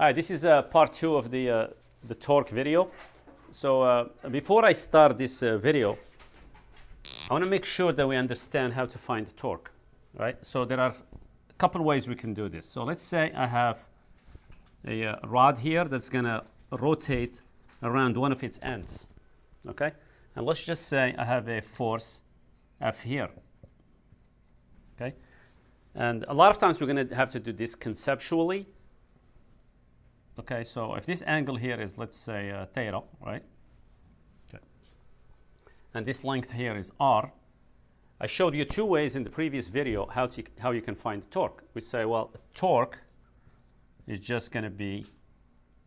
Hi, this is part 2 of the torque video. So before I start this video, I want to make sure that we understand how to find the torque, right? So there are a couple ways we can do this. So let's say I have a rod here that's going to rotate around one of its ends, okay? And let's just say I have a force F here, okay? And a lot of times we're going to have to do this conceptually. Okay, so if this angle here is, let's say, theta, right? Okay. And this length here is r. I showed you two ways in the previous video how you can find the torque. We say, well, torque is just going to be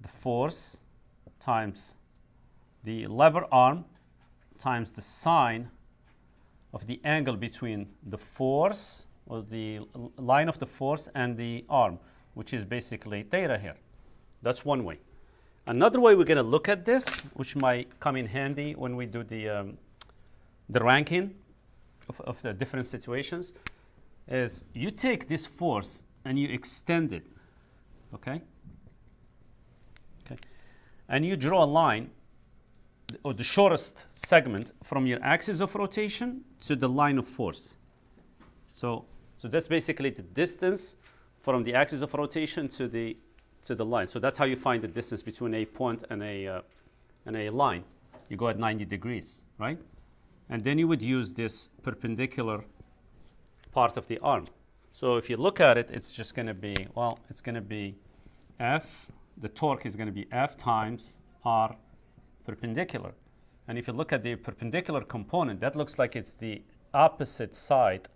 the force times the lever arm times the sine of the angle between the force, or the line of the force, and the arm, which is basically theta here. That's one way. Another way we're going to look at this, which might come in handy when we do the ranking of the different situations, is you take this force and you extend it, okay? Okay. And you draw a line, or the shortest segment from your axis of rotation to the line of force. So that's basically the distance from the axis of rotation to the line. So that's how you find the distance between a point and a line. You go at 90 degrees, right? And then you would use this perpendicular part of the arm. So if you look at it, it's just going to be, well, it's going to be F, the torque is going to be F times R perpendicular. And if you look at the perpendicular component, that looks like it's the opposite side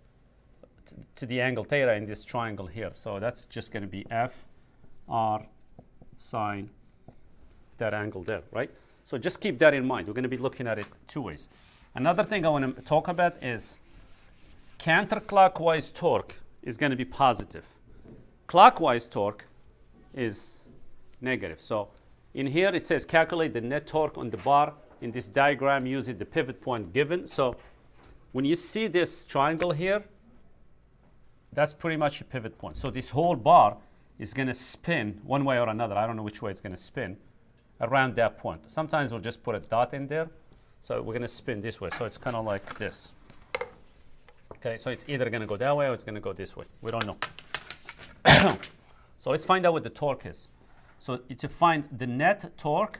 to the angle theta in this triangle here. So that's just going to be F R sine that angle there, right? So just keep that in mind. We're going to be looking at it two ways. Another thing I want to talk about is counterclockwise torque is going to be positive. Clockwise torque is negative. So in here it says calculate the net torque on the bar. In this diagram, using the pivot point given. So when you see this triangle here, that's pretty much a pivot point. So this whole bar is going to spin one way or another. I don't know which way it's going to spin around that point. Sometimes we'll just put a dot in there. So we're going to spin this way. So it's kind of like this. Okay, so it's either going to go that way or it's going to go this way. We don't know. So let's find out what the torque is. So to find the net torque,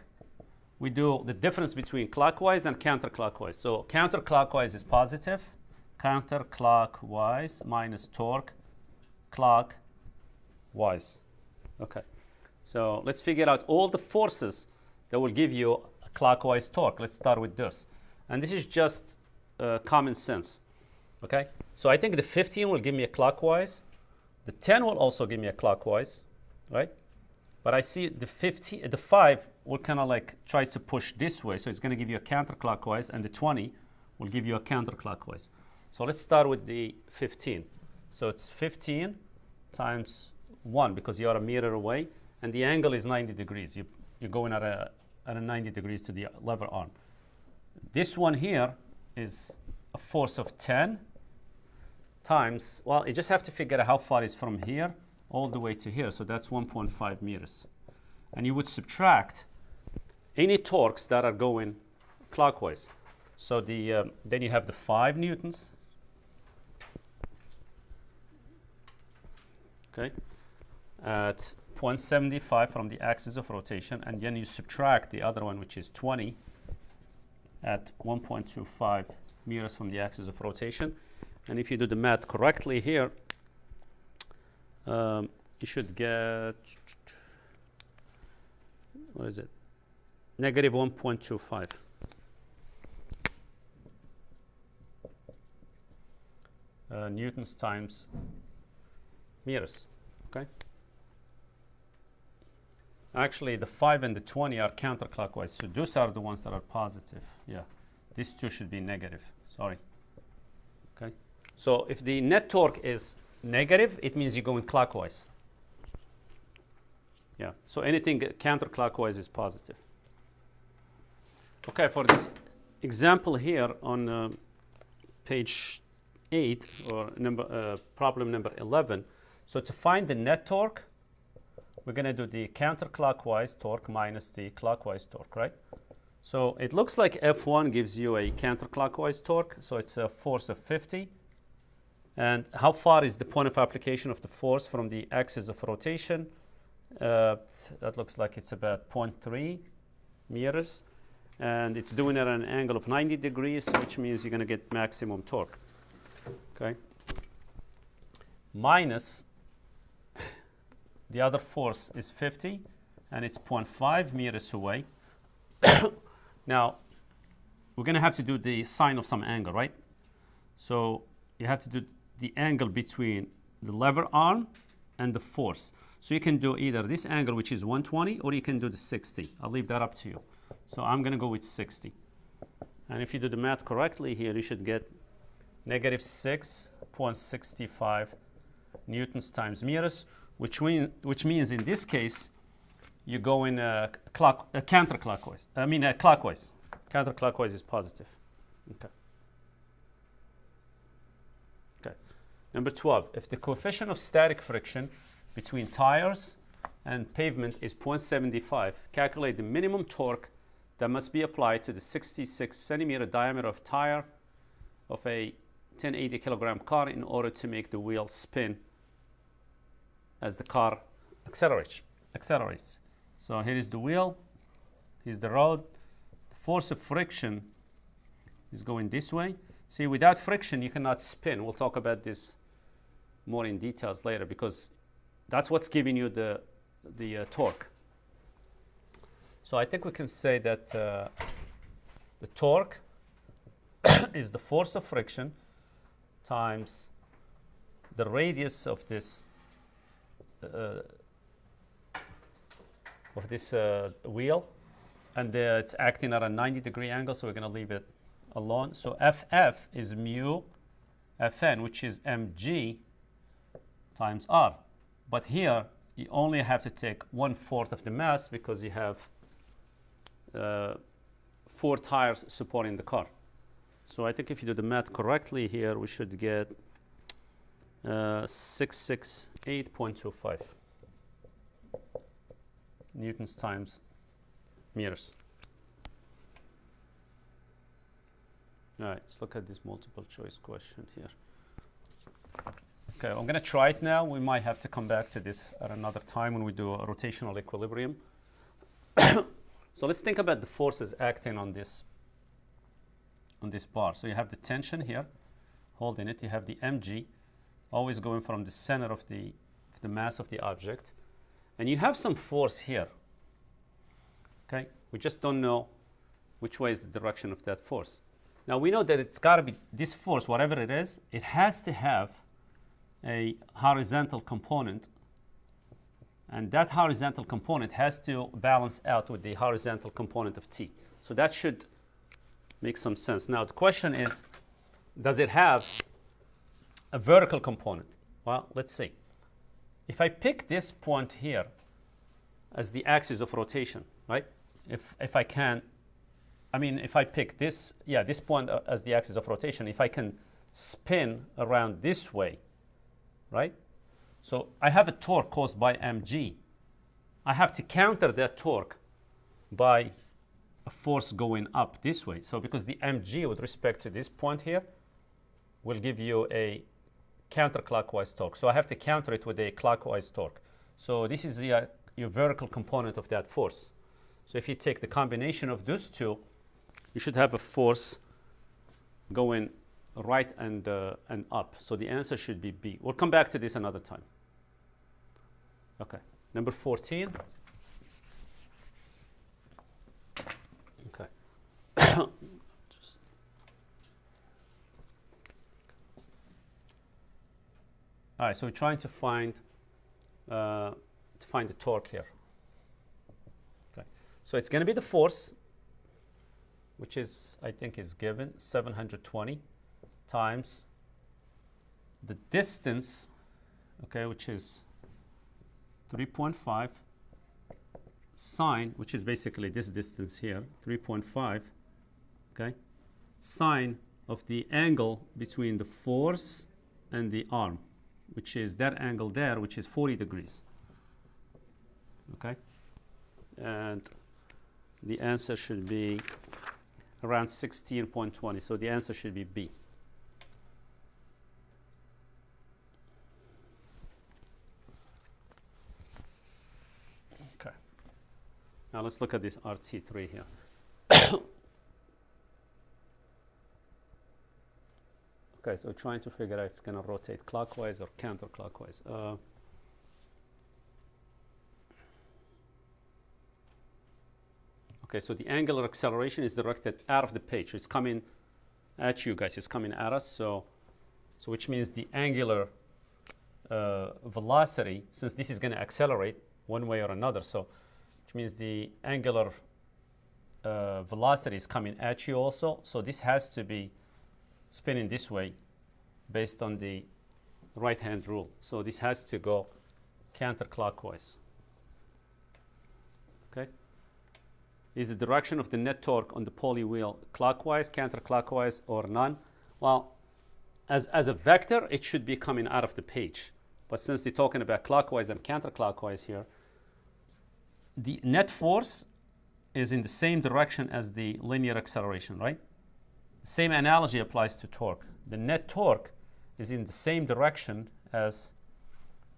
we do the difference between clockwise and counterclockwise. So counterclockwise is positive. Counterclockwise minus torque clockwise. Okay, so let's figure out all the forces that will give you a clockwise torque. Let's start with this. And this is just common sense. Okay, so I think the 15 will give me a clockwise. The 10 will also give me a clockwise, right? But I see the 5 will kind of like try to push this way. So it's going to give you a counterclockwise, and the 20 will give you a counterclockwise. So let's start with the 15. So it's 15 times 1 because you are a meter away, and the angle is 90 degrees. You're going at a 90 degrees to the lever arm. This one here is a force of 10 times, well, you just have to figure out how far it's from here all the way to here. So that's 1.5 meters. And you would subtract any torques that are going clockwise. So then you have the 5 newtons. Okay, at 0.75 from the axis of rotation, and then you subtract the other one, which is 20 at 1.25 meters from the axis of rotation. And if you do the math correctly here, you should get, what is it? Negative 1.25. Newtons times meters, okay? Actually, the 5 and the 20 are counterclockwise, so those are the ones that are positive. Yeah, these two should be negative, sorry. Okay, so if the net torque is negative, it means you're going clockwise. Yeah, so anything counterclockwise is positive. Okay, for this example here on page 8, or problem number 11, so to find the net torque, we're going to do the counterclockwise torque minus the clockwise torque, right? So it looks like F1 gives you a counterclockwise torque, so it's a force of 50. And how far is the point of application of the force from the axis of rotation? That looks like it's about 0.3 meters. And it's doing it at an angle of 90 degrees, which means you're going to get maximum torque. Okay. Minus the other force is 50, and it's 0.5 meters away. Now, we're going to have to do the sine of some angle, right? So you have to do the angle between the lever arm and the force. So you can do either this angle, which is 120, or you can do the 60. I'll leave that up to you. So I'm going to go with 60. And if you do the math correctly here, you should get negative 6.65 newtons times meters, which means in this case, you go in counterclockwise. Clockwise. Counterclockwise is positive. Okay. Okay. Number 12. If the coefficient of static friction between tires and pavement is 0.75, calculate the minimum torque that must be applied to the 66 centimeter diameter of tire of a 1080 kilogram car in order to make the wheel spin as the car accelerates. So here is the wheel, here's the road. The force of friction is going this way. See, without friction, you cannot spin. We'll talk about this more in details later, because that's what's giving you the torque. So I think we can say that the torque is the force of friction times the radius of this wheel, and it's acting at a 90-degree angle, so we're going to leave it alone. So FF is mu Fn, which is mg times r. But here, you only have to take 1/4 of the mass, because you have 4 tires supporting the car. So I think if you do the math correctly here, we should get 668.25 newtons times meters. All right, let's look at this multiple choice question here. Okay, I'm going to try it now. We might have to come back to this at another time when we do a rotational equilibrium. So let's think about the forces acting on this bar. So you have the tension here, holding it. You have the mg, always going from the center of the mass of the object. And you have some force here. Okay, we just don't know which way is the direction of that force. Now we know that it's got to be this force, whatever it is, it has to have a horizontal component, and that horizontal component has to balance out with the horizontal component of t. So that should make some sense. Now the question is, does it have a vertical component? Well, let's see. If I pick this point here as the axis of rotation, right? If I pick this point as the axis of rotation, if I can spin around this way, right? So I have a torque caused by mg. I have to counter that torque by a force going up this way. So because the mg with respect to this point here will give you a counterclockwise torque. So I have to counter it with a clockwise torque. So this is your vertical component of that force. So if you take the combination of those two, you should have a force going right and up. So the answer should be B. We'll come back to this another time. Okay, number 14. Okay. All right, so we're trying to find the torque here. Okay, so it's going to be the force, which is, I think, is given 720 times the distance, okay, which is 3.5 sine, which is basically this distance here, 3.5, okay, sine of the angle between the force and the arm, which is that angle there, which is 40 degrees. okay? And the answer should be around 16.20. So the answer should be B. Okay. Now let's look at this RT3 here. Okay, so trying to figure out if it's going to rotate clockwise or counterclockwise. Okay, so the angular acceleration is directed out of the page. It's coming at you guys. It's coming at us. So which means the angular velocity, since this is going to accelerate one way or another, so which means the angular velocity is coming at you also. So this has to be spinning this way based on the right-hand rule. So this has to go counterclockwise. Okay. Is the direction of the net torque on the pulley wheel clockwise, counterclockwise, or none? Well, as a vector, it should be coming out of the page. But since they're talking about clockwise and counterclockwise here, the net force is in the same direction as the linear acceleration, right? Same analogy applies to torque. The net torque is in the same direction as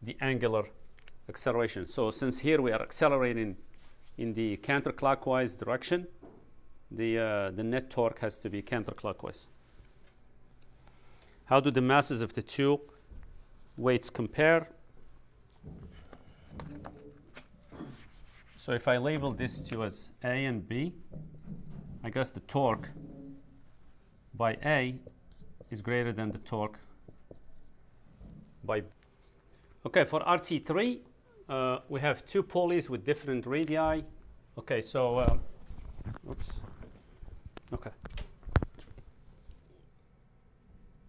the angular acceleration. So since here we are accelerating in the counterclockwise direction, the net torque has to be counterclockwise. How do the masses of the two weights compare? So if I label these two as A and B, I guess the torque by A is greater than the torque by B. Okay, for RT3, we have two pulleys with different radii. Okay, so, oops. Okay.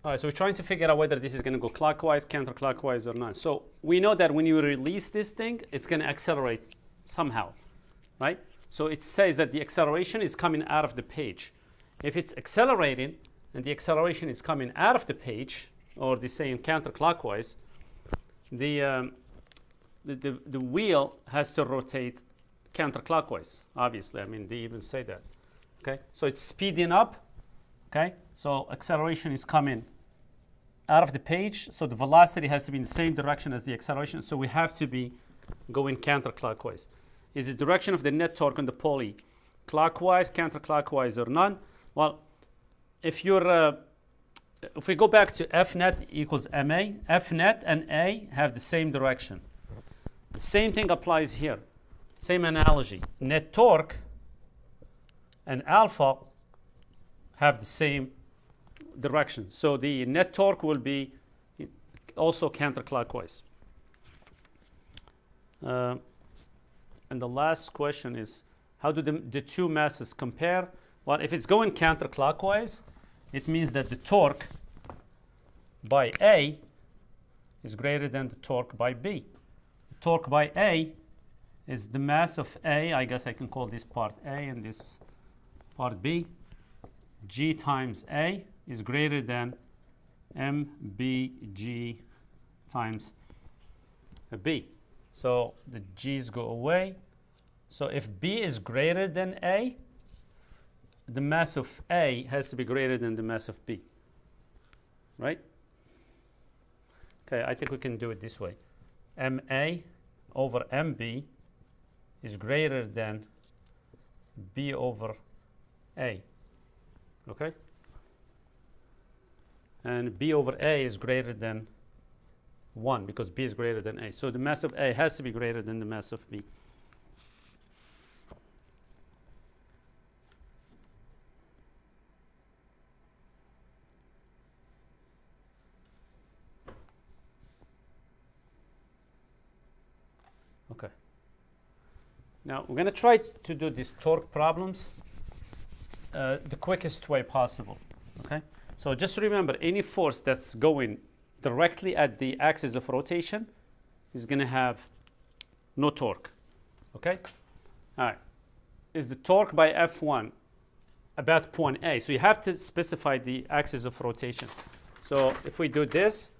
All right, so we're trying to figure out whether this is going to go clockwise, counterclockwise, or not. So we know that when you release this thing, it's going to accelerate somehow, right? So it says that the acceleration is coming out of the page. If it's accelerating and the acceleration is coming out of the page, or they say in counterclockwise, the wheel has to rotate counterclockwise, obviously. I mean, they even say that. Okay, so it's speeding up. Okay, so acceleration is coming out of the page, so the velocity has to be in the same direction as the acceleration, so we have to be going counterclockwise. Is the direction of the net torque on the pulley clockwise, counterclockwise, or none? Well, if we go back to F net equals ma, F net and A have the same direction. The same thing applies here. Same analogy. Net torque and alpha have the same direction. So the net torque will be also counterclockwise. And the last question is, how do the two masses compare? Well, if it's going counterclockwise, it means that the torque by A is greater than the torque by B. The torque by A is the mass of A. I guess I can call this part A and this part B. G times A is greater than MBG times B. So the G's go away. So if B is greater than A, the mass of A has to be greater than the mass of B. Right? Okay, I think we can do it this way. MA over MB is greater than B over A. Okay? And B over A is greater than 1 because B is greater than A. So the mass of A has to be greater than the mass of B. Okay. Now we're going to try to do these torque problems the quickest way possible. Okay. So just remember, any force that's going directly at the axis of rotation is going to have no torque. Okay. All right. Is the torque by F1 about point A? So you have to specify the axis of rotation. So if we do this,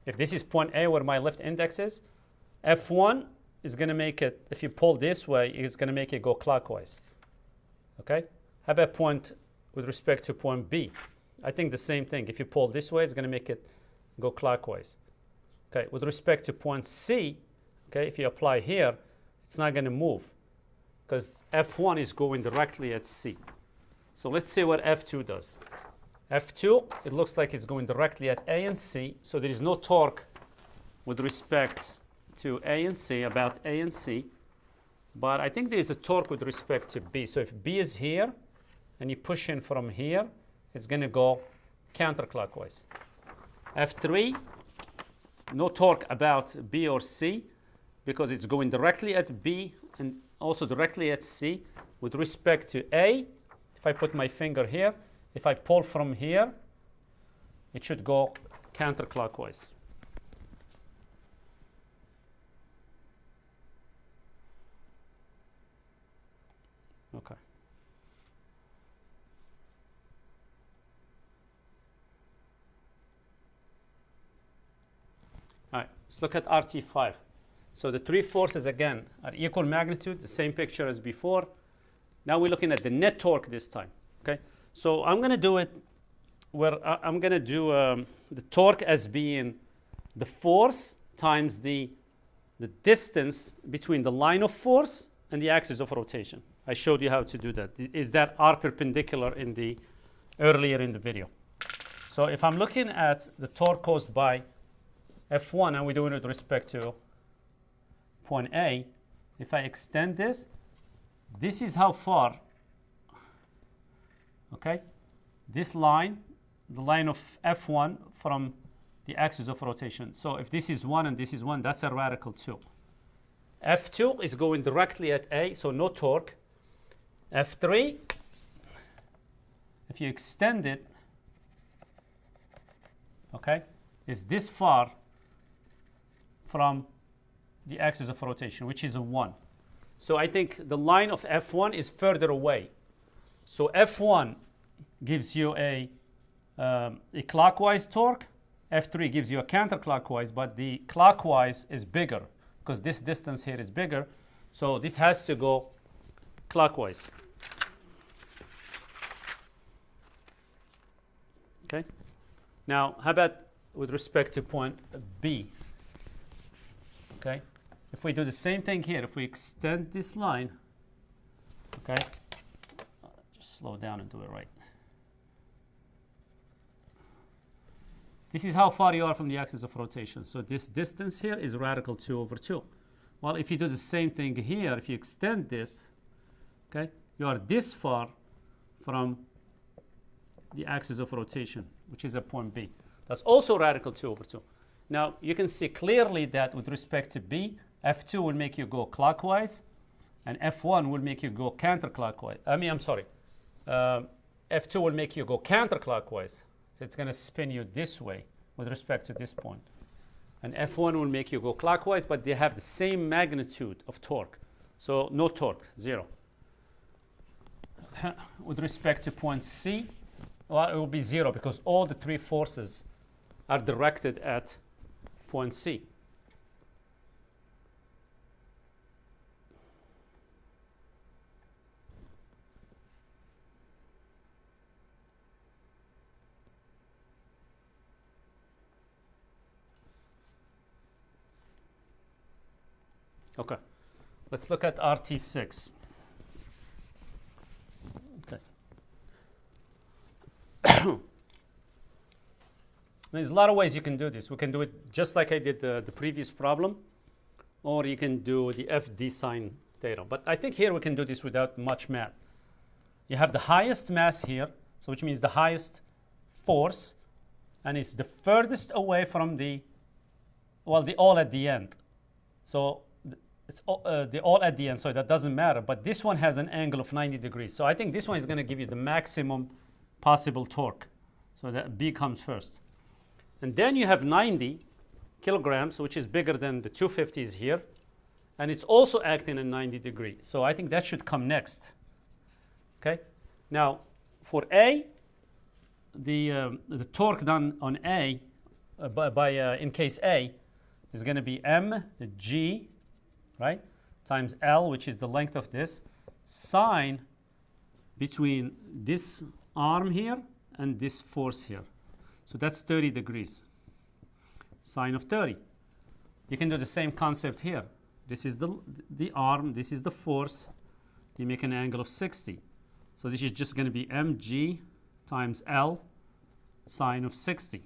if this is point A where my left index is, F1 is going to make it, if you pull this way, it's going to make it go clockwise. Okay? How about point with respect to point B? I think the same thing. If you pull this way, it's going to make it go clockwise. Okay, with respect to point C, okay, if you apply here, it's not going to move because F1 is going directly at C. So let's see what F2 does. F2, it looks like it's going directly at A and C, so there is no torque with respect to A and C, about A and C, but I think there is a torque with respect to B. So if B is here and you push in from here, it's going to go counterclockwise. F3, no torque about B or C because it's going directly at B and also directly at C. With respect to A, if I put my finger here, if I pull from here, it should go counterclockwise. Okay. All right, let's look at RT5. So the three forces again are equal magnitude, the same picture as before. Now we're looking at the net torque this time. Okay, so I'm going to do it where I'm going to do the torque as being the force times the distance between the line of force and the axis of rotation. I showed you how to do that. Is that R perpendicular in the earlier in the video? So if I'm looking at the torque caused by F1 and we're doing it with respect to point A, if I extend this, this is how far, okay, this line, the line of F1 from the axis of rotation. So if this is 1 and this is 1, that's a radical 2. F2 is going directly at A, so no torque. F3, if you extend it, okay, is this far from the axis of rotation, which is a 1. So I think the line of F1 is further away. So F1 gives you a clockwise torque. F3 gives you a counterclockwise, but the clockwise is bigger because this distance here is bigger. So this has to go clockwise. Okay. Now, how about with respect to point B? Okay. If we do the same thing here, if we extend this line, okay, just slow down and do it right. This is how far you are from the axis of rotation. So this distance here is radical 2 over 2. Well, if you do the same thing here, if you extend this, okay, you are this far from the axis of rotation, which is at point B. That's also radical 2 over 2. Now, you can see clearly that with respect to B, F2 will make you go clockwise, and F1 will make you go counterclockwise. F2 will make you go counterclockwise. So it's going to spin you this way with respect to this point. And F1 will make you go clockwise, but they have the same magnitude of torque. So no torque, 0. With respect to point C, well, it will be 0 because all the three forces are directed at point C. Okay, let's look at RT6. Okay. There's a lot of ways you can do this. We can do it just like I did the previous problem, or you can do the FD sine theta. But I think here we can do this without much math. You have the highest mass here, so which means the highest force, and it's the furthest away from the all at the end. So it's the all at the end, so that doesn't matter. But this one has an angle of 90 degrees. So I think this one is going to give you the maximum possible torque. So that B comes first. And then you have 90 kilograms, which is bigger than the 250s here. And it's also acting at 90 degrees. So I think that should come next. Okay. Now, for A, the torque done on A, in case A, is going to be mg right? Times L, which is the length of this, sine between this arm here and this force here. So that's 30 degrees. Sine of 30. You can do the same concept here. This is the arm, this is the force. You make an angle of 60. So this is just going to be mg times L sine of 60.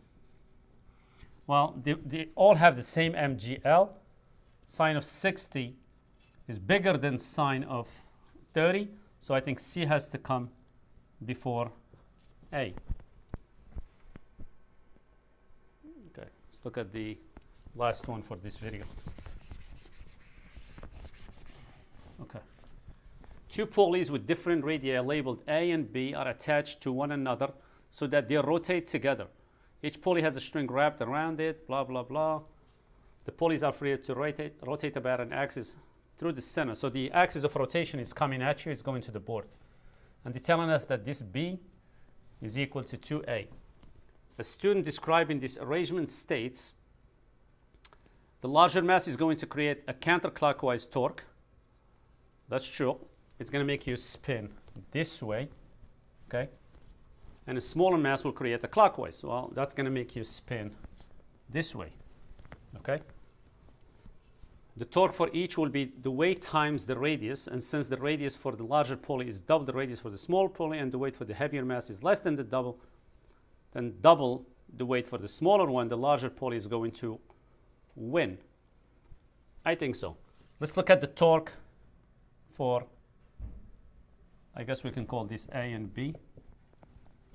Well, they all have the same mgl. Sine of 60 is bigger than sine of 30. So I think C has to come before A. Okay, let's look at the last one for this video. Okay. Two pulleys with different radii labeled A and B are attached to one another so that they rotate together. Each pulley has a string wrapped around it, blah, blah, blah. The pulleys are free to rotate about an axis through the center. So the axis of rotation is coming at you, it's going to the board. And they're telling us that this B is equal to 2A. A student describing this arrangement states, the larger mass is going to create a counterclockwise torque. That's true. It's going to make you spin this way, okay? And a smaller mass will create a clockwise. Well, that's going to make you spin this way, okay? The torque for each will be the weight times the radius, and since the radius for the larger pulley is double the radius for the small pulley, and the weight for the heavier mass is less than double the weight for the smaller one, the larger pulley is going to win. I think so. Let's look at the torque for, I guess we can call this A and B.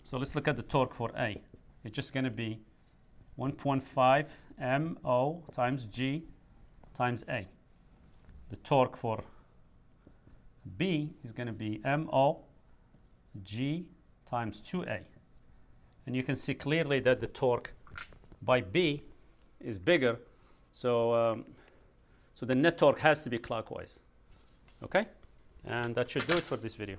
So let's look at the torque for A. It's just going to be 1.5 MO times G times A. The torque for B is going to be MO G times 2A. And you can see clearly that the torque by B is bigger. So, so the net torque has to be clockwise. Okay? And that should do it for this video.